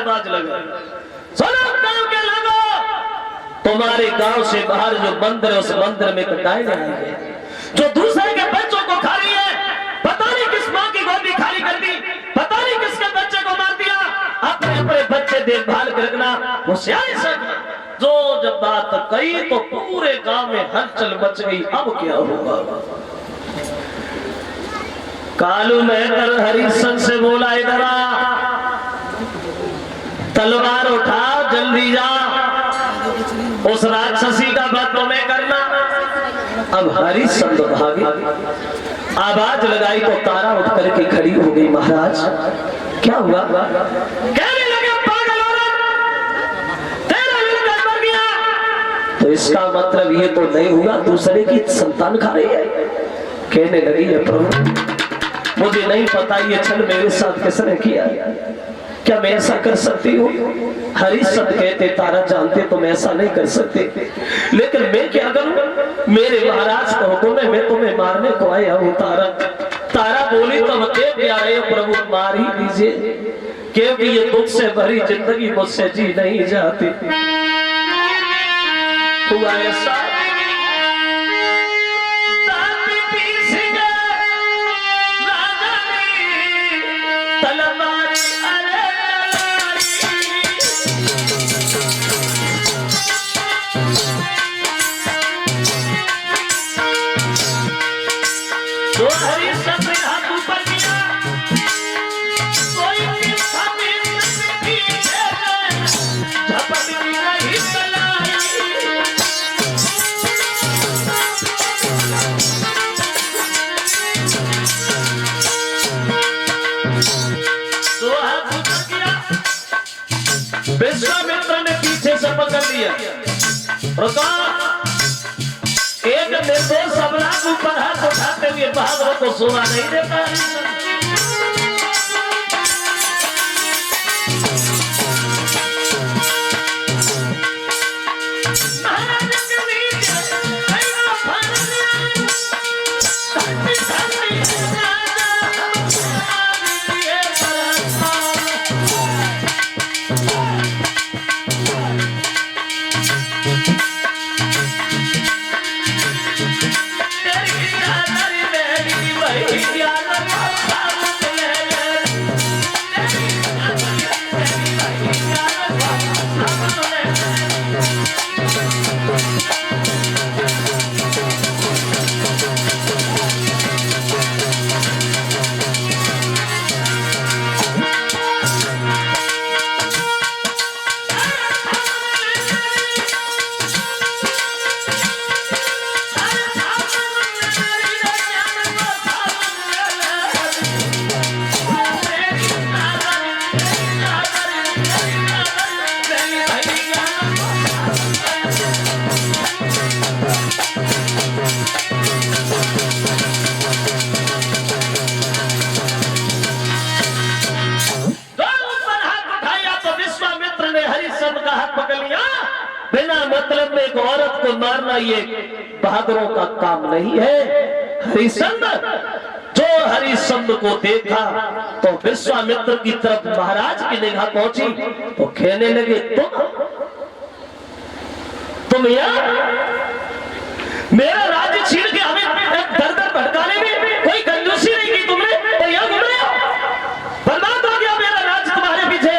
आवाज लगा, सुनो गांव के लोगों, तुम्हारे गांव से बाहर जो मंदिर है उस मंदिर में कटाई आई है, जो दूसरे के बच्चों को खा रही है, पता नहीं किस माँ की गोदी खाली कर दी, पता नहीं किसके बच्चे को मार दिया। अपने अपने बच्चे देखभाल कर रखना, होशियारी से। जो जब बात कही तो पूरे गांव में हलचल मच गई। अब क्या होगा? कालू मेहतर हरिशन से बोला, इधर आ, तलवार उठा, जल्दी जा, उस राक्षसी का वध तुम्हें करना। अब हरिश्चंद्र भागे, आवाज लगाई तो तारा उठ करके खड़ी हो गई। महाराज क्या हुआ? कहने लगे, पागल औरत, तेरा लड़का मर गया। तो इसका मतलब ये तो नहीं हुआ दूसरे की संतान खा रही है। कहने लगी, है प्रभु मुझे नहीं पता ये छल मेरे साथ किसने किया, क्या मैं ऐसा कर सकती हूँ? हरिश्चंद्र कहते, तारा जानते तुम ऐसा नहीं कर सकते, लेकिन मैं क्या करूं? मेरे महाराज का हुक्म है, मैं तुम्हें मारने को आया हूँ। तारा बोली, तब क्या रहे प्रभु, मार ही दीजिए, क्योंकि ये दुख से भरी जिंदगी मुझसे जी नहीं जाती। हुआ ऐसा, विश्वामित्र ने पीछे से पकड़ लिया। एक निर्दोष सम्राट ऊपर हाथ उठाते हुए बहादुरों को सोना नहीं देता। मारना ये बहादुरों का काम नहीं है। हरिश्चंद्र, जो हरिश्चंद्र को देखा तो विश्वामित्र की तरफ महाराज की निगाह पहुंची तो कहने लगे, तुम यहाँ मेरा राज्य छीन के हमें दर दर भटकाने में कोई कंजूसी नहीं की तुमने, तो यहाँ घूम रहे हो, बर्बाद हो गया मेरा राज्य तुम्हारे पीछे।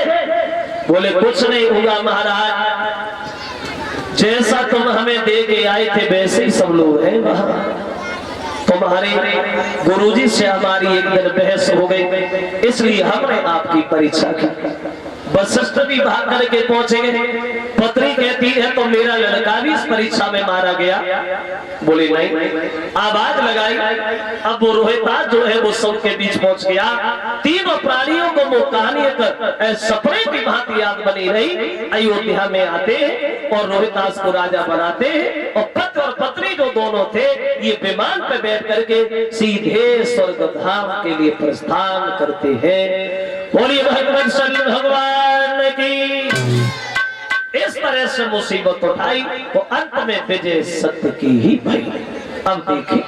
बोले, कुछ नहीं होगा महाराज, जैसा तुम हमें दे के आए थे वैसे ही सब लोग हैं वहां। तुम्हारे गुरुजी से हमारी एक दिन बहस हो गई, इसलिए हमने आपकी परीक्षा की। वशिष्ठ भी भाग करके पहुंचे। पत्री कहती है तो मेरा लड़का भी इस परीक्षा में मारा गया। बोले नहीं। आवाज लगाई, अब वो रोहितास जो है वो सबके बीच पहुंच गया। तीनों प्राणियों को वो कहानी सपने की भांति याद बनी रही। अयोध्या में आते और रोहितास को राजा बनाते और पति और पत्नी जो दोनों थे ये विमान पे बैठ करके सीधे स्वर्ग धाम के लिए प्रस्थान करते हैं। बोलिए भगवान शनि भगवान की। इस तरह से मुसीबत उठाई तो अंत में विजय सत्य की ही भई। अब देखिए,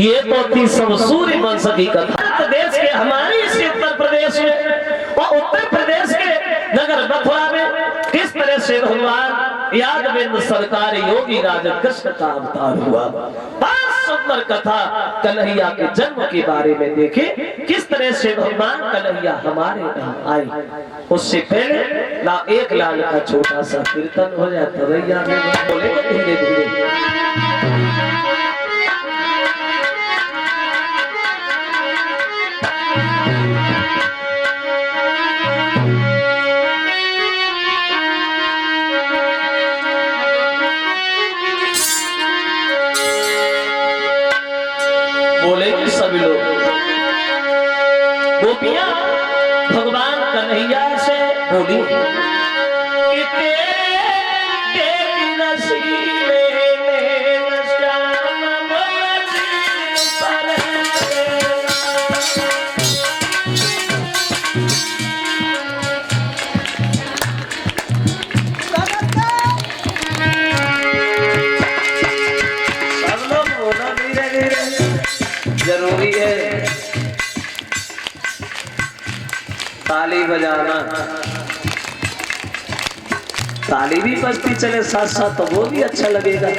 ये तो थी सब सूर्य वंश की कथा। देश के हमारे इस उत्तर प्रदेश में और उत्तर प्रदेश के नगर मथुरा में किस तरह से भगवान यादवेंद्र सरकार योगी राजा कृष्ण का अवतार हुआ। बहुत सुंदर कथा कन्हैया के जन्म के बारे में देखे, किस तरह से भगवान कन्हैया हमारे यहाँ आए। उससे पहले एक लाल का छोटा सा कीर्तन हो जाता रैया में, बोले धीरे धीरे। बोलेंगे सभी लोग। गोपियां भगवान कन्हैया से बोली जरूरी है ताली बजाना, ताली भी बजती चले साथ साथ तो वो भी अच्छा लगेगा।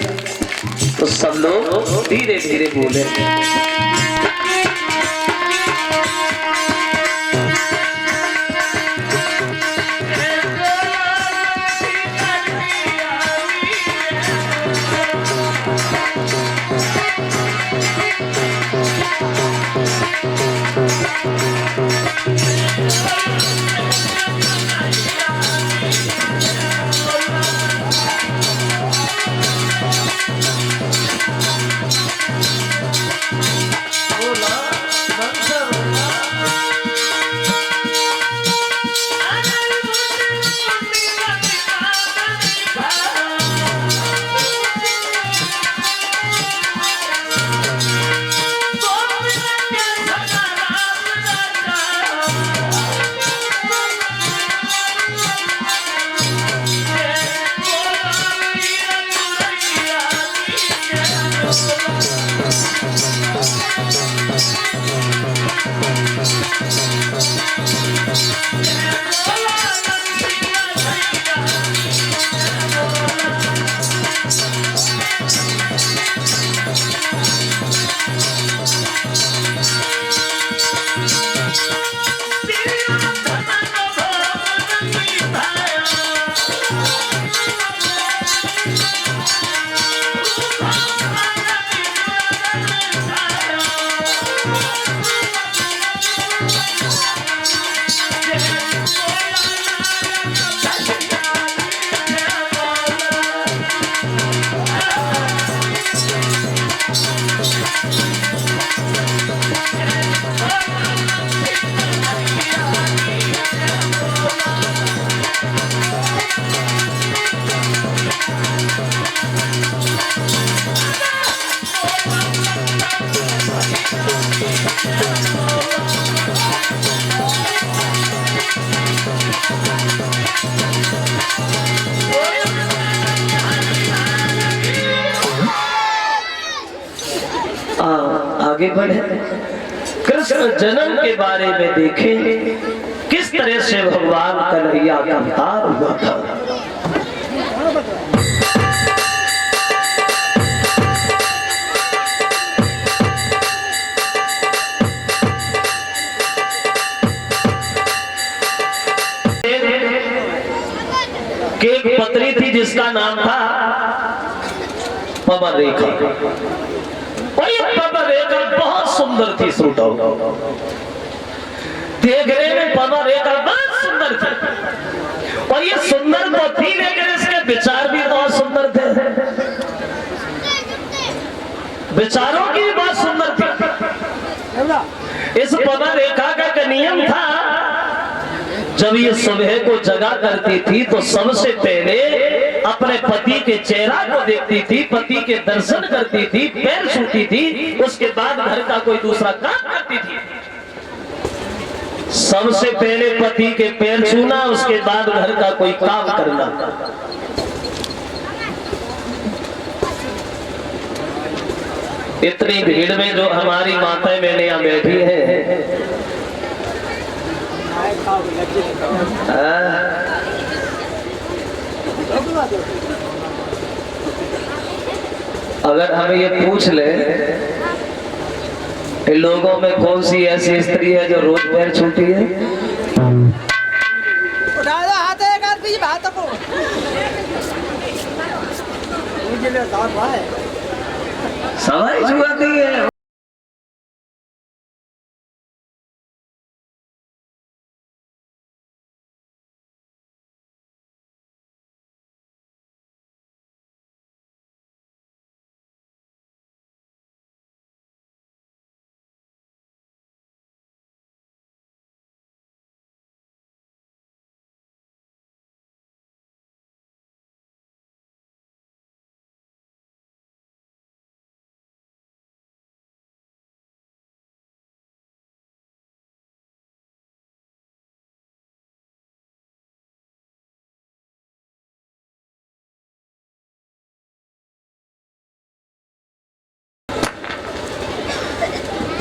तो सब लोग धीरे धीरे बोले। आगे बढ़े, कृष्ण जन्म के बारे में देखें, किस तरह से भगवान कन्हैया का अवतार हुआ था। एक पत्री थी जिसका नाम था पवन रेखा। पवन रेखा बहुत सुंदर थी, श्रोताओं देखने में पवन रेखा बहुत सुंदर थी। और ये सुंदर तो थी लेकिन इसके विचार भी बहुत सुंदर थे, विचारों की भी बहुत सुंदर थी। इस पवन रेखा का एक नियम था, जब ये सुबह को जगा करती थी तो सबसे पहले अपने पति के चेहरा को देखती थी, पति के दर्शन करती थी, पैर छूती थी, उसके बाद घर का कोई दूसरा काम करती थी। सबसे पहले पति के पैर छूना, उसके बाद घर का कोई काम करना। इतनी भीड़ में जो हमारी माताएं बहनें बैठी हैं, अगर हमें ये पूछ ले कि लोगों में कौन सी ऐसी स्त्री है जो रोज पैर छूटी है, उठा दो हाथ एक आदमी हाथ को सवाई छुआती है।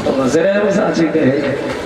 तो वज़ीर साची कहे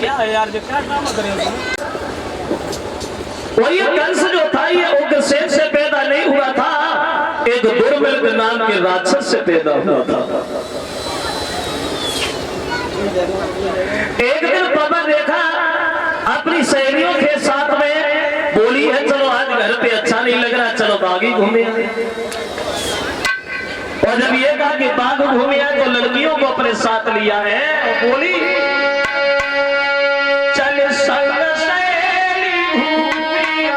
क्या है यार, जो क्या काम करे वही कंस जो था ये उग्रसेन से पैदा नहीं हुआ था, एक दुर्मिल्क नाम के राक्षस से पैदा हुआ था। एक दिन पवन रेखा अपनी सहेलियों के साथ में बोली है, चलो आज घर पे अच्छा नहीं लग रहा, चलो बागी घूमे। और जब ये कहा कि बाग घूमे तो लड़कियों को अपने साथ लिया है और बोली, चल संग सहेली घूमिया,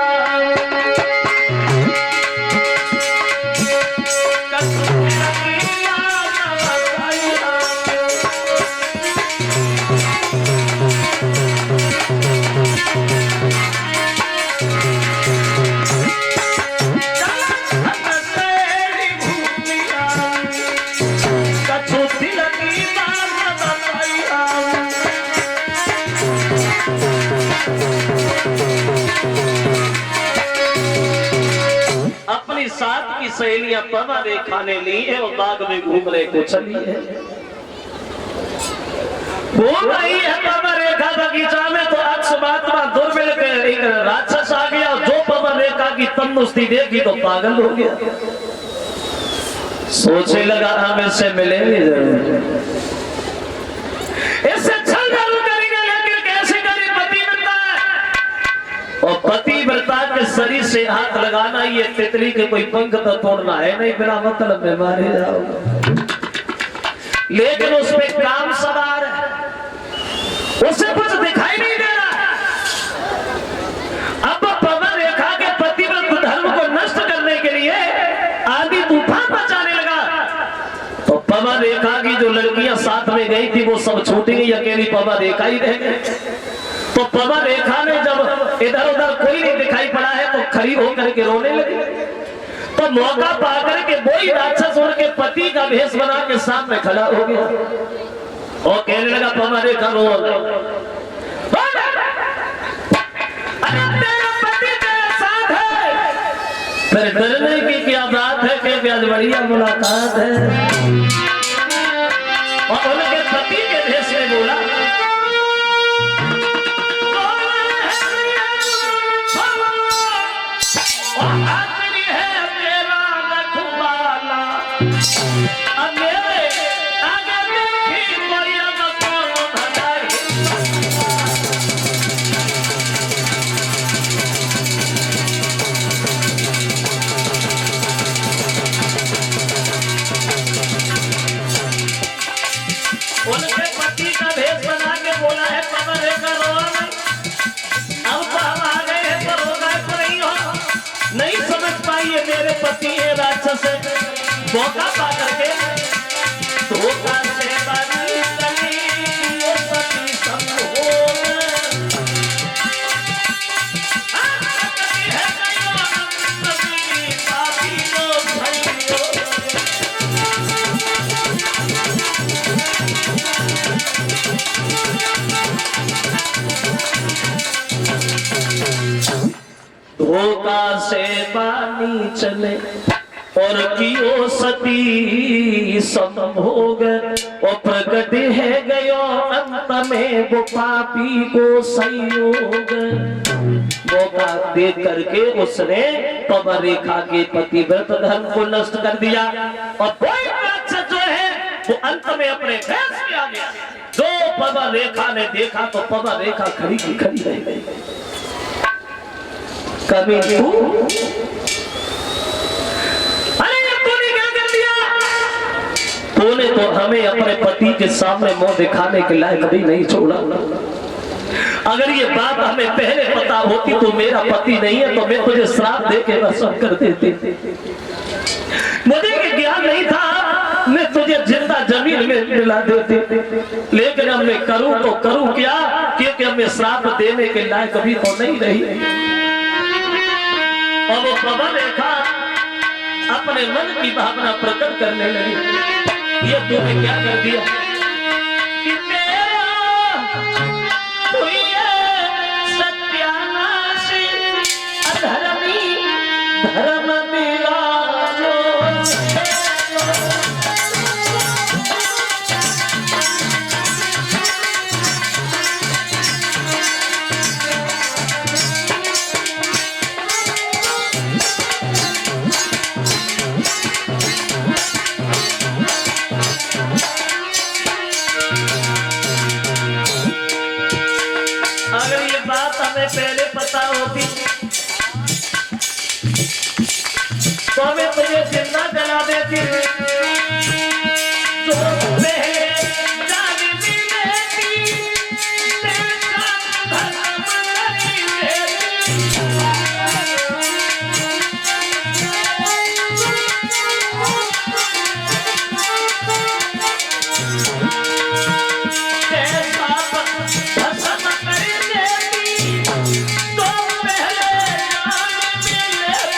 अपनी साथ की सहेलियां पवा रेखा ने ली है और बाग में घूमने को चली है। घूम रही है पवा रेखा बगीचा में तो अक्षमात्मा दुर्मिल्क एक राक्षस आ गया और जो पवा रेखा की तंदुरुस्ती देखी तो पागल हो गया। सोचने लगा हम इससे मिलेंगे जरूर, इससे छल जरूर करेंगे, लेकिन कैसे करें? पतिव्रता है और पतिव्रता के शरीर से हाथ लगाना, ये तितली के कोई पंख तो तोड़ना है नहीं, बिना मतलब में मारे जाओ। लेकिन उसमें काम सवार है, उसे कुछ दिखाई नहीं दे रहा। अब पवन रेखा के पतिव्रत धर्म को नष्ट करने के लिए आंधी तूफान मचाने लगा। तो पवन रेखा की जो लड़कियां साथ में गई थी वो सब छूट गई, अकेली पवन रेखा ही रह गई। तो पवन रेखा ने जब इधर उधर कोई नहीं दिखाई पड़ा है तो खड़ी होकर के रोने लगी। तो मौका पाकर के वही राक्षस उनके पति का भेष बना के सामने खड़ा हो गया और कहने लगा, पवन रेखा रो, तेरा पति तेरे साथ है। फिर डरने की क्या बात है कि आज बढ़िया मुलाकात है। और उनके पति के भेष में बोला, उनके पति का भेष बना के बोला है, पवन रेखा रो नहीं, अब तो हम आ गए हैं तो रोना तो नहीं हो। नहीं समझ पाई ये मेरे पति है राक्षस है। मौका पा करके धोखा से बनी तनी ये पति संभोग है कयो नंदी पापी लोग भइयो। धोखा से पानी चले और कियो सती संभोग और प्रकट है गयो अंत में वो पापी को संयोग। मौका दे करके उसने पवन रेखा के पतिव्रत धर्म को नष्ट कर दिया और कोई राक्षस जो है वो अंत में अपने भेष में आ गया। जो पवन रेखा ने देखा तो पवन रेखा खड़ी की खड़ी रह गई। कभी तू, अरे तूने क्या कर दिया? तूने तो हमें अपने पति के सामने मुंह दिखाने के लायक भी नहीं छोड़ा। अगर ये बात हमें पहले पता होती तो मेरा पति नहीं है तो मैं तुझे श्राप दे के रसम कर देती। मुझे ये ज्ञान नहीं था, मैं तुझे जिंदा जमीन में मिला देती। लेकिन अब मैं करूं तो करूं क्या, क्योंकि मैं श्राप देने के लायक भी तो नहीं रही। और वो पवन रेखा अपने मन की भावना प्रकट करने लगी। ये तूने क्या कर दिया? कि तेरा हुई सत्यानाशी अधर्मी धर्म मिलालो। से पहले पता होती तो मैं तुझे जिंदा जला देती। तो पहले जान दी लेती, तेरा धर्म नहीं लेती। कैसा भस्म कर देती, तो पहले जान दी लेती।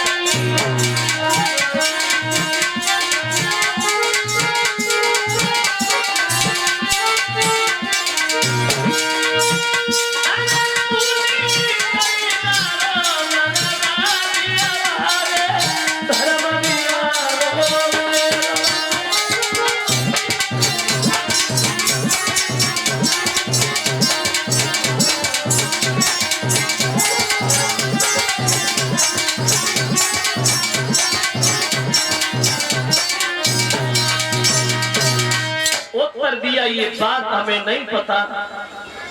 उत्तर दिया ये बात हमें नहीं पता,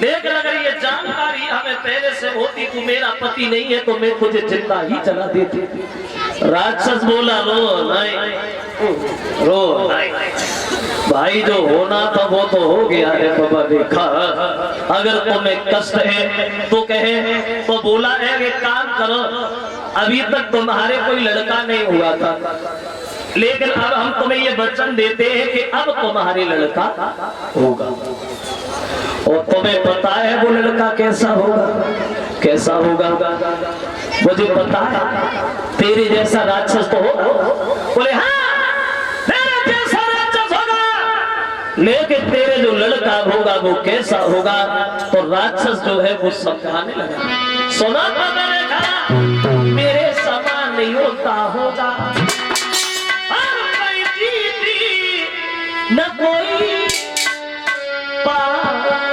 लेकिन अगर ये जानकारी हमें पहले से होती तू मेरा पति नहीं है तो मैं तुझे जिंदा ही जला देती। राक्षस बोला रो नहीं, रो नहीं भाई, जो होना था वो तो हो गया है बाबा। देखा अगर तुम्हें कष्ट है तो कहे, तो बोला है कि काम करो, अभी तक तुम्हारे कोई लड़का नहीं हुआ था, लेकिन अब हम तुम्हें ये वचन देते हैं कि अब तुम्हारे लड़का होगा। और तुम्हें पता है वो लड़का कैसा होगा, कैसा होगा? मुझे पता है तेरे जैसा राक्षस तो होगा। बोले हाँ तेरे जैसा राक्षस होगा, लेकिन तेरे जो लड़का होगा वो कैसा होगा? तो राक्षस जो है वो समझाने लगा, सुना था मैंने कहा मेरे समान नहीं होता होगा, न कोई पाएगा।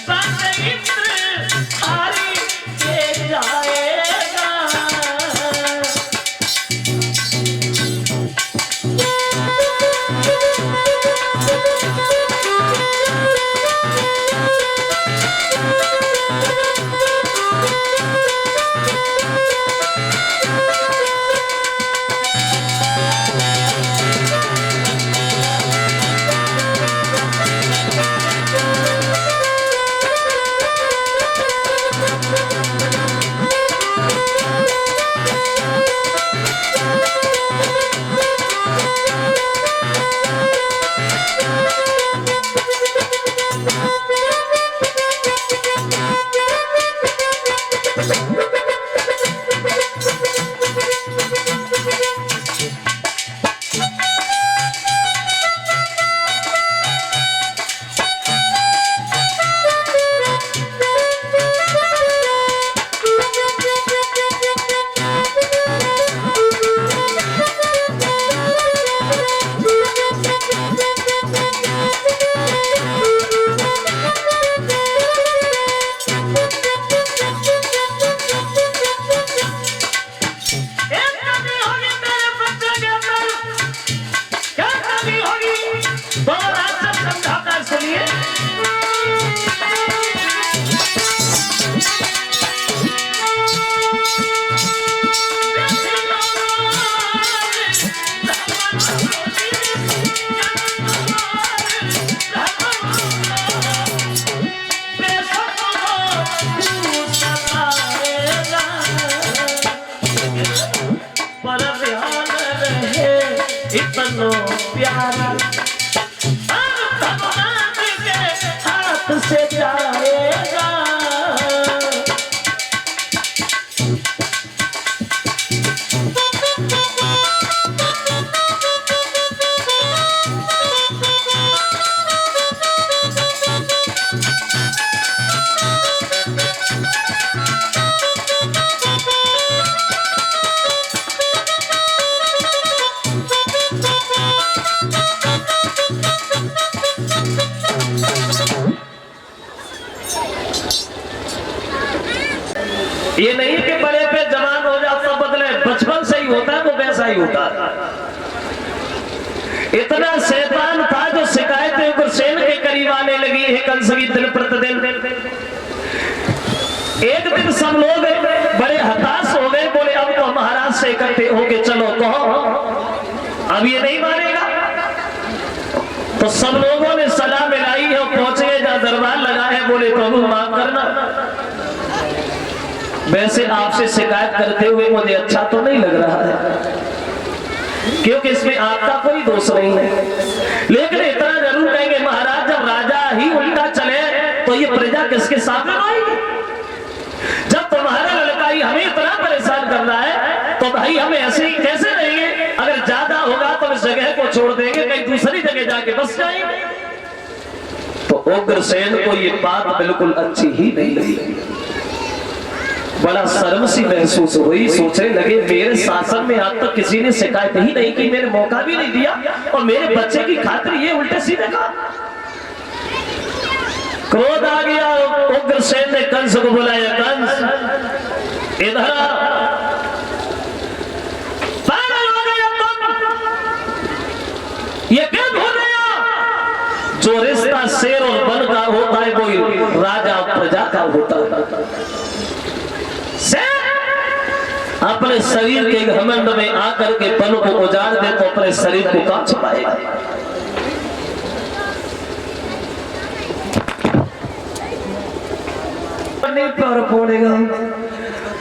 बात है क्या आरी के जाएगा। याद रहे इतनो प्यारा भगवान के हाथ से जाएगा। ये नहीं कि बड़े पे जवान हो जा सब बदले, बचपन से ही होता है वो वैसा ही होता है। इतना शैतान था जो शिकायतें उग्रसेन के करीब आने लगी है कंस की दिन प्रतिदिन। एक दिन सब लोग बड़े हताश हो गए, बोले अब तो महाराज से इकट्ठे होके चलो कहो, अब ये नहीं मानेगा। तो सब लोगों ने सलाह मिलाई है और पहुंच गए जहां दरबार लगा है, बोले प्रभु माफ करना, वैसे आपसे शिकायत करते हुए मुझे अच्छा तो नहीं लग रहा है, क्योंकि इसमें आपका कोई दोष नहीं है, लेकिन इतना जरूर कहेंगे महाराज जब राजा ही उल्टा चले तो ये प्रजा किसके सामने रोएगी। जब तुम्हारा लड़का ही हमें इतना परेशान कर रहा है तो भाई हम ऐसे ही कैसे रहेंगे। अगर ज्यादा होगा तो इस जगह को छोड़ देंगे, कहीं दूसरी जगह जाके बस जाएंगे। तो उग्रसेन को ये बात बिल्कुल अच्छी ही नहीं लगी, बड़ा शर्म सी महसूस हुई। सोचने लगे मेरे शासन में आज तक किसी ने शिकायत ही नहीं की, मेरे मौका भी नहीं दिया और मेरे बच्चे की खातिर ये उल्टे सीधे काम। क्रोध आ गया, उग्रसेन ने कंस को बुलाया, कंस इधर पागल हो गया तुम, ये क्या भूल गया। जो रिश्ता शेर और वन का होता है वो राजा प्रजा का होता है। अपने शरीर के घमंड में आकर के वन को उजाड़ दे तो अपने शरीर को कहां छुपाएगा। पर फोड़ेगा।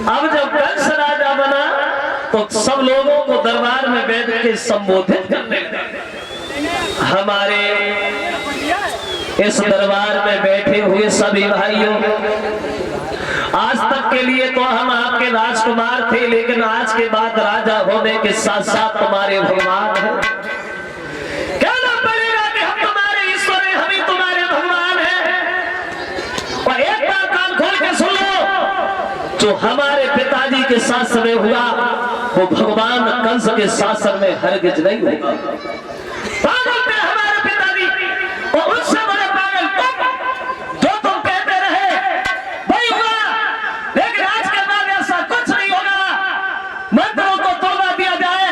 अब जब कंस राजा बना तो सब लोगों को दरबार में बैठ के संबोधित करने लगा। हमारे इस दरबार में बैठे हुए सभी भाइयों, आज तक के लिए तो हम आपके राजकुमार थे, लेकिन आज के बाद राजा होने के साथ साथ तुम्हारे भगवान हैं। कहना पड़ेगा कि हम तुम्हारे ईश्वर हैं, हम ही तुम्हारे भगवान हैं। और एक बात कान खोल के सुन लो, जो हमारे पिताजी के शासन में हुआ वो भगवान कंस के शासन में हरगिज नहीं होगा। पागल थे हमारे पिताजी और उससे बड़े पागल तुम, जो तुम कहते रहे वही हुआ, लेकिन आज के बाद ऐसा कुछ नहीं होगा। मंत्रों को तोड़वा दिया जाए,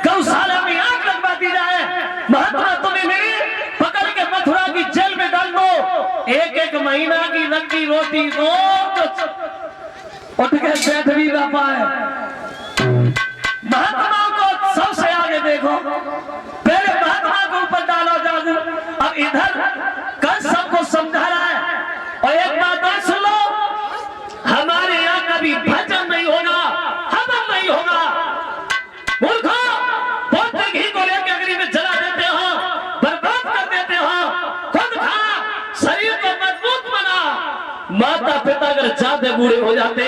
गौशाला में आग लगवा दी जाए, महात्मा तुम्हें मेरी पकड़ के मथुरा की जेल में डाल दो, एक एक महीना की रंगी रोटी रोज उठ के बैठ भी ना पाए। महात्माओं को सबसे आगे देखो, पहले महात्मा को ऊपर डालो जादू, अब इधर कंस सबको समझा रहा है। और एक बात और सुन लो, हमारे यहाँ कभी भजन नहीं होगा, हवन नहीं होगा। मूर्खों, पौधे घी को लेकर अग्नि में जला देते हो, बर्बाद कर देते हो, खुद खा, शरीर को मजबूत बना। माता पिता अगर ज्यादा बूढ़े हो जाते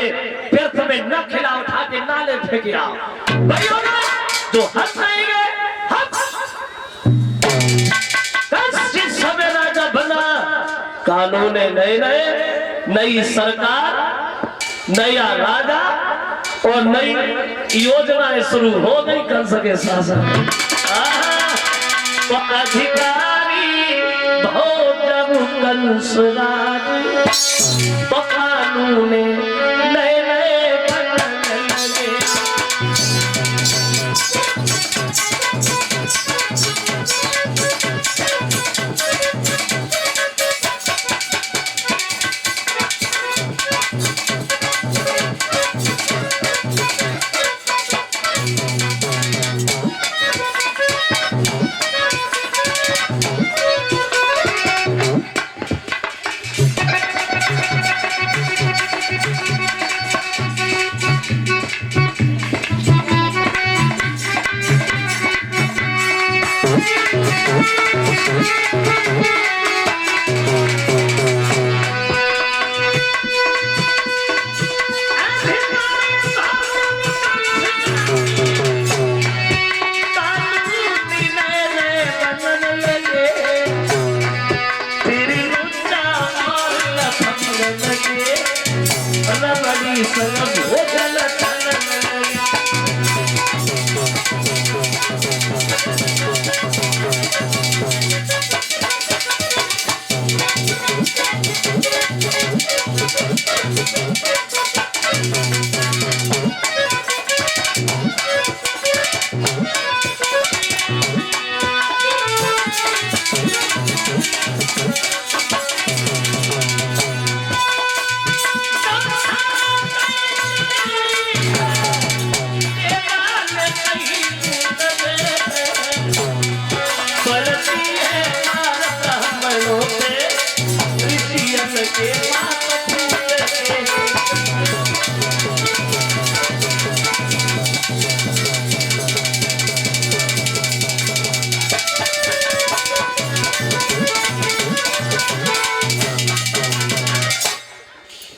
फिर तुम्हें न खिला उठा के नाले फेंक आओ। वही होगा जो हंस रहेंगे, जिस समय राजा बना कानून नए नए, नई सरकार, नया राजा और नई योजनाएं शुरू हो गई कंस के शासन। तो अधिकारी भोजन कंस राज, तो कानून नए नए बनने लगे।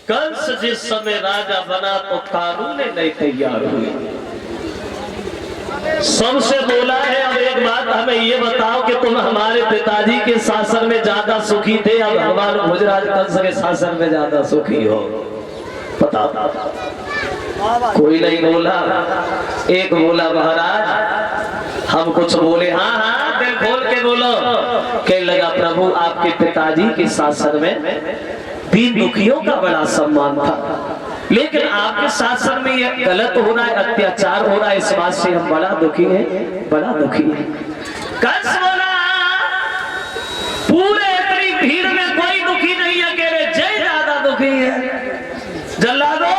कंस जिस समय राजा बना तो कानून नहीं तैयार हुए। सबसे बोला है अब एक बात हमें ये बताओ कि तुम हमारे पिताजी के शासन में ज्यादा सुखी थे अब हमारे भोजराज कंस के शासन में ज्यादा सुखी हो, बताओ। कोई नहीं बोला। एक बोला महाराज हम कुछ बोले, हाँ हाँ दिल खोल के बोलो। कहने लगा प्रभु आपके पिताजी के शासन में दीन दुखियों का बड़ा सम्मान था, लेकिन आपके शासन में ये गलत हो रहा है, अत्याचार हो रहा है, इस बात से हम बड़ा दुखी हैं, बड़ा दुखी हैं। कंस बोला पूरे इतनी भीड़ में कोई दुखी नहीं है, अकेले जय ज्यादा दुखी है। जल्लादो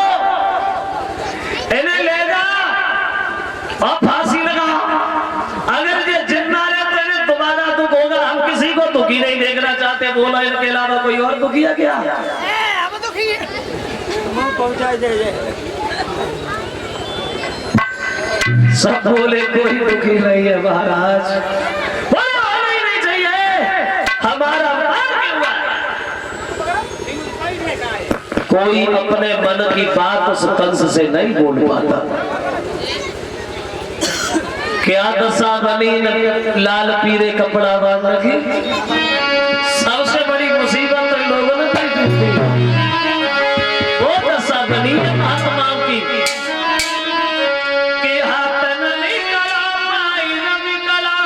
इन्हें ले जा और फांसी लगा। अगर ये जिंदा रहे तो इन्हें दोबारा दुख होगा, हम किसी को दुखी नहीं देखना चाहते। बोला इनके अलावा कोई और दुखी है क्या? सब बोले कोई दुखी नहीं है महाराज। बोले होना ही नहीं चाहिए, हमारा कोई अपने मन की बात उस कंस से नहीं बोल पाता। क्या दशा बनी लाल पीले कपड़ा बांध रखी, सबसे बड़ी मुसीबत लोगों ने कही थी। वो दशा बनी महात्माओं की कि हाथ न निकला पाई न निकला।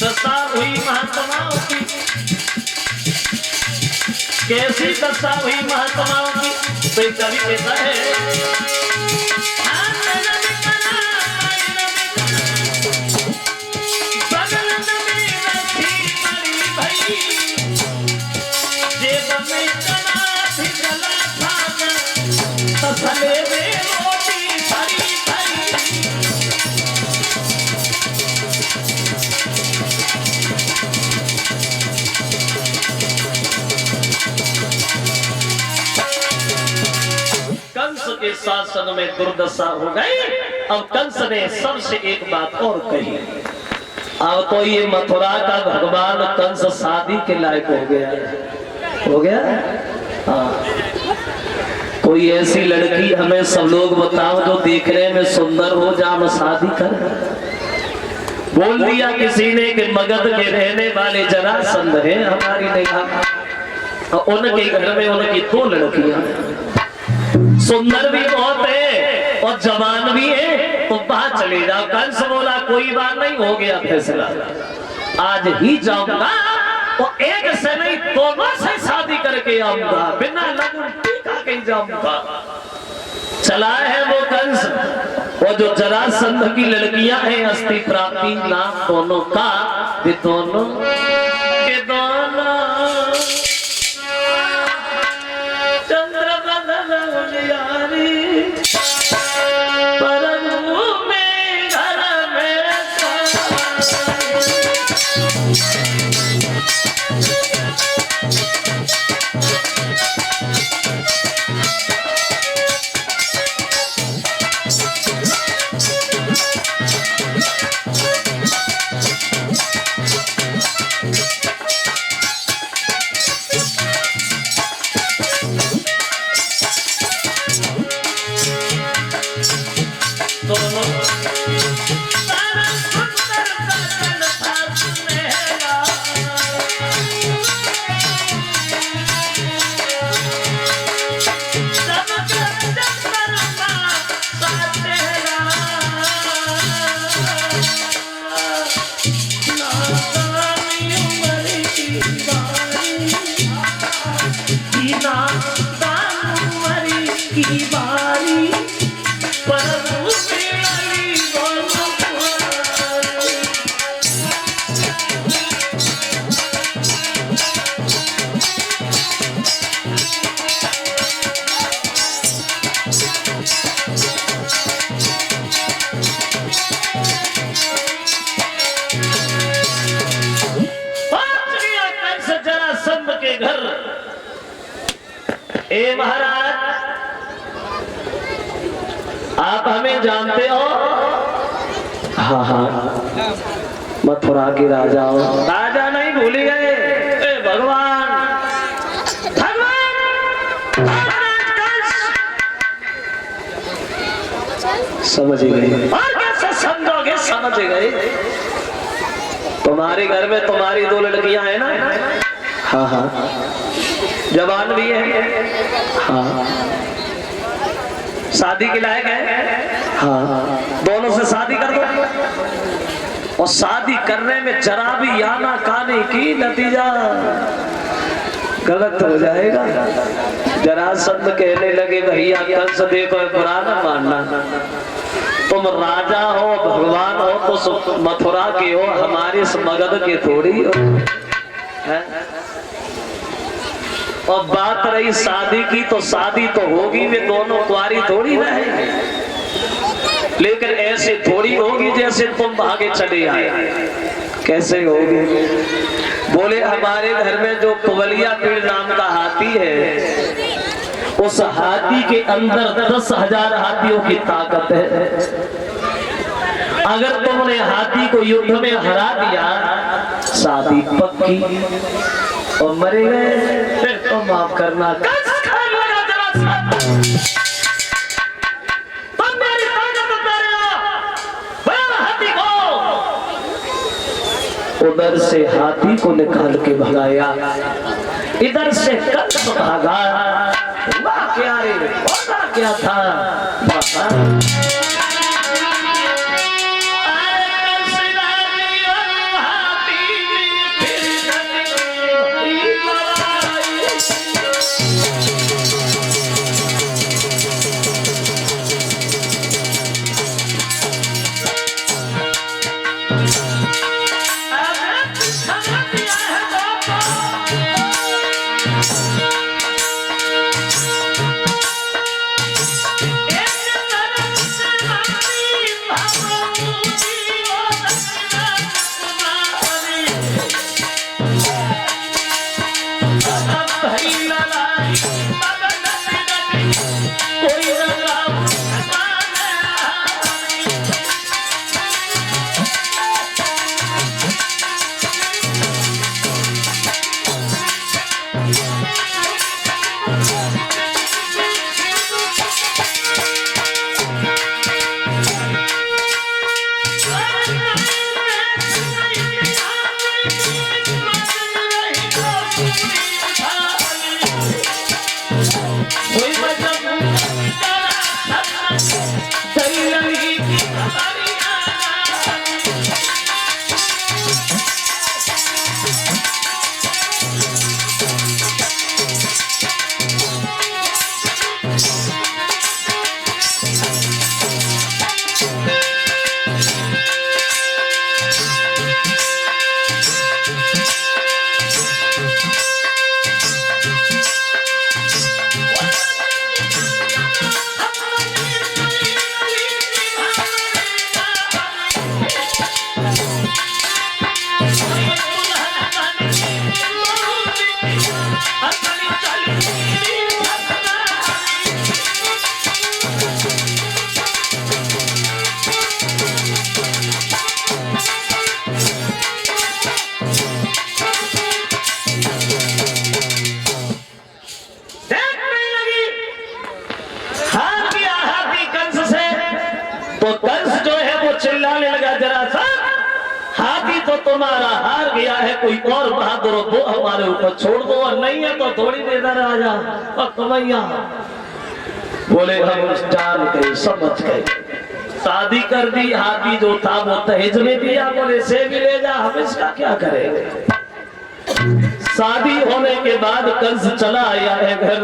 दशा हुई महात्माओं की, कैसी दशा हुई महात्माओं की? तो एक कवि कहता है कंस के शासन में दुर्दशा हो गई। अब कंस ने सबसे एक बात और कही, अब तो ये मथुरा का भगवान कंस शादी के लायक हो गया, हो गया। हाँ, कोई ऐसी लड़की हमें सब लोग बताओ जो देखने में सुंदर हो, जा हम शादी कर। बोल दिया किसी ने कि मगध के रहने वाले जरासंध हैं हमारी निगाह, उनके घर में उनकी 2 लड़कियां, सुंदर भी बहुत है और जवान भी है, तो वहां चले जाओ। कंस बोला कोई बात नहीं, हो गया फैसला, आज ही जाऊंगा और एक से नहीं 2 से शादी करके आऊंगा, बिना लगन टीका के जाऊंगा। चला है वो कंस, और जो जरासंध की लड़कियां हैं अस्थि प्राप्ति नाम दोनों का, ये दोनों के दोनों ए महाराज, आप हमें जानते हो? हाँ हाँ, मथुरा के राजा हो। राजा नहीं भूल गए? ए भगवान, समझ गए। और कैसे समझोगे? समझ गए। तुम्हारे घर में तुम्हारी 2 लड़कियां हैं ना? हाँ हाँ, जवान भी है। हाँ, शादी के लायक है। हाँ, दोनों से शादी कर दो। और शादी करने में जरा भी आना काने की नतीजा गलत हो जाएगा। जरासंध कहने लगे भैया कंस देखो बुरा न मानना, तुम राजा हो भगवान हो तो मथुरा के हो, हमारे इस मगध के थोड़ी हो। और बात रही शादी की, तो शादी तो होगी, वे दोनों कुंवारी थोड़ी रहेंगे, लेकिन ऐसे थोड़ी होगी जैसे तुम भागे चले आए। कैसे होगी? बोले हमारे घर में जो कुवलिया पीड़ नाम का हाथी है, उस हाथी के अंदर 10,000 हाथियों की ताकत है। अगर तुमने हाथी को युद्ध में हरा दिया, शादी पक्की, और मरे गए फिर तो माफ करना। उधर से हाथी को निकाल के भगाया, इधर से कंस भागा। वाह क्या रे, होता क्या था? तुम्हारा हार गया है, कोई और बहादुर वो हमारे ऊपर छोड़ दो, और नहीं है तो थोड़ी देर राजा और कमैया। बोले हम जान गए, समझ गए, शादी कर दी। हाथी जो था वो दहेज में दिया, बोले से भी ले जा, हम इसका क्या करेंगे। शादी होने के बाद कंस चला आया है घर।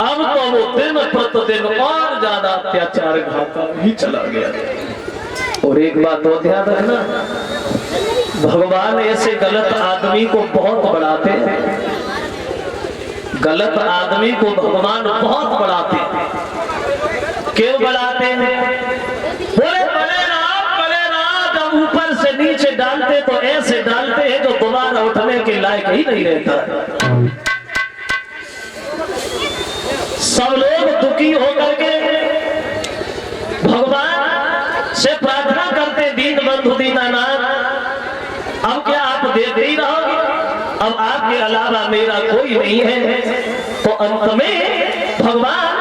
अब तो वो दिन प्रतिदिन और ज्यादा अत्याचार घाता ही चला गया। और एक बात तो ध्यान रखना, भगवान ऐसे गलत आदमी को बहुत बढ़ाते हैं। गलत आदमी को भगवान बहुत बढ़ाते हैं। क्यों बढ़ाते हैं? बोले बड़े रात जब ऊपर से नीचे डालते तो ऐसे डालते हैं जो दोबारा उठने के लायक ही नहीं रहता। सब लोग दुखी होकर के भगवान से प्रार्थना करते, दीन बंधु दीनानाथ अब क्या आप देते ही रहोगे, अब आपके अलावा मेरा कोई नहीं है। तो अंत में भगवान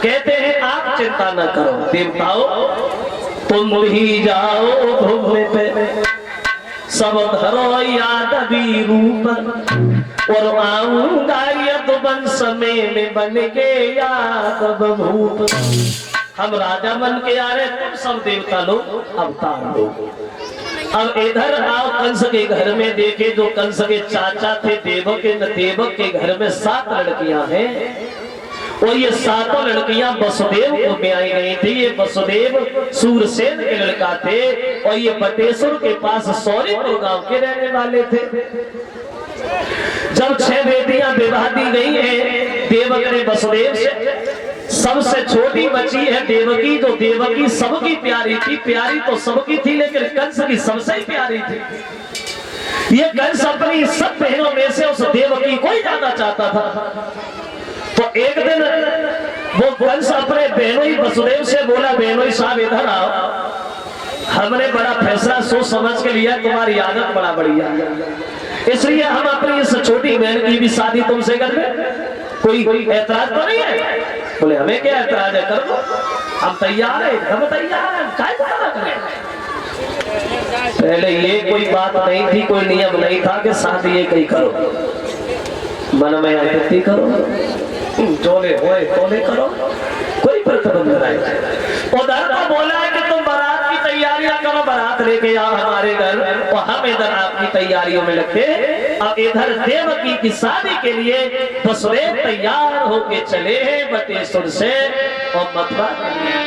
कहते हैं आप चिंता न करो देवताओं, तुम ही जाओ भोगने पे, सब धरो यादवी रूप और आऊंगा यदुवंश में बन के यादव भूप। हम राजा बन के आ रहे, तुम सब देवता लोग अवतार लोग। अब इधर आओ कंस के घर में, देखे जो कंस के चाचा थे देवक के घर में 7 लड़कियां हैं और ये 7 लड़कियां वसुदेव को में आई गई थी। ये वसुदेव सूरसेन के लड़का थे और ये बटेश्वर के पास सौरीपुर गांव के रहने वाले थे। जब 6 बेटियां विवाह दी गई हैं देवक ने वसुदेव से, सबसे छोटी बची है देवकी, जो देवकी सबकी प्यारी थी, प्यारी तो सबकी थी लेकिन कंस की सबसे ही प्यारी थी। ये कंस अपनी सब बहनों में से उस देवकी को ही ज्यादा चाहता था। तो एक दिन वो कंस अपने बहनोई वसुदेव से बोला, बहनोई साहब इधर आओ, हमने बड़ा फैसला सोच समझ के लिया, तुम्हारी आदत बड़ा बढ़िया, इसलिए हम अपनी इस छोटी बहन की भी शादी तुमसे कर दे। कोई ऐतराज तो नहीं है? बोले हमें क्या ऐतराज है, कर दो, हम तैयार है, हम तैयार है, क्या करें। पहले ये कोई बात नहीं थी, कोई नियम नहीं था कि शादी एक ही करो, मन में आती करो, जोले होए तोले करो, कोई प्रतिबंध नहीं। उधर तो बोला है कि तुम बारात की तैयारियां करो, बारात लेके आओ हमारे घर और हम इधर आपकी तैयारियों में लगते। अब इधर देवकी की शादी के लिए वसुदेव तैयार होके चले हैं बटेश्वर से और मथुरा के लिए।